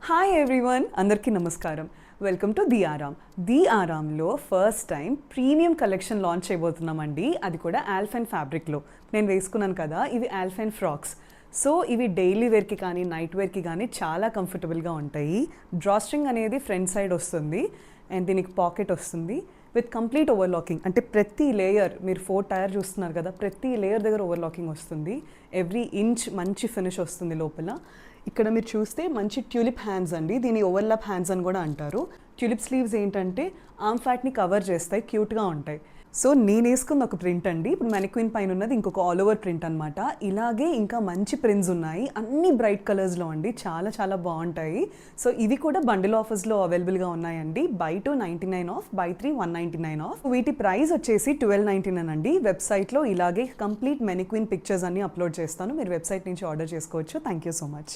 Hi everyone, అందరికీ నమస్కారం. Welcome to the Aaram. The ఆరామ్లో first time premium collection launch చేయబోతున్నామండి. అది కూడా ఆల్ఫైన్ ఫ్యాబ్రిక్లో. నేను వేసుకున్నాను కదా, ఇవి ఆల్ఫైన్ ఫ్రాక్స్. సో ఇవి డైలీ వేర్కి కానీ నైట్ వేర్కి కానీ చాలా కంఫర్టబుల్గా ఉంటాయి. డ్రాస్ట్రింగ్ అనేది ఫ్రంట్ సైడ్ వస్తుంది అండ్ దీనికి పాకెట్ వస్తుంది విత్ కంప్లీట్ ఓవర్లాకింగ్. అంటే ప్రతి లేయర్, మీరు 4 టైర్ చూస్తున్నారు కదా, ప్రతి లేయర్ దగ్గర ఓవర్లాకింగ్ వస్తుంది. ఎవ్రీ ఇంచ్ మంచి ఫినిష్ వస్తుంది లోపల. ఇక్కడ మీరు చూస్తే మంచి ట్యూలిప్ హ్యాండ్స్ అండి, దీని ఓవర్లాప్ హ్యాండ్స్ అని కూడా అంటారు. ట్యూలిప్ స్లీవ్స్ ఏంటంటే ఆర్మ్ ఫ్యాట్ని కవర్ చేస్తాయి, క్యూట్గా ఉంటాయి. సో నేను వేసుకున్న ఒక ప్రింట్ అండి. ఇప్పుడు మెనిక్విన్ పైన ఉన్నది ఇంకొక ఆల్ ఓవర్ ప్రింట్ అనమాట. ఇలాగే ఇంకా మంచి ప్రింట్స్ ఉన్నాయి, అన్ని బ్రైట్ కలర్స్లో అండి, చాలా చాలా బాగుంటాయి. సో ఇవి కూడా బండిల్ ఆఫర్స్లో అవైలబుల్గా ఉన్నాయండి. By 2 99 of, by 3 199 of. వీటి ప్రైస్ వచ్చేసి 1299 అండి. వెబ్సైట్లో ఇలాగే కంప్లీట్ మెనిక్విన్ పిక్చర్స్ అన్ని అప్లోడ్ చేస్తాను, మీరు వెబ్సైట్ నుంచి ఆర్డర్ చేసుకోవచ్చు. Thank you so much.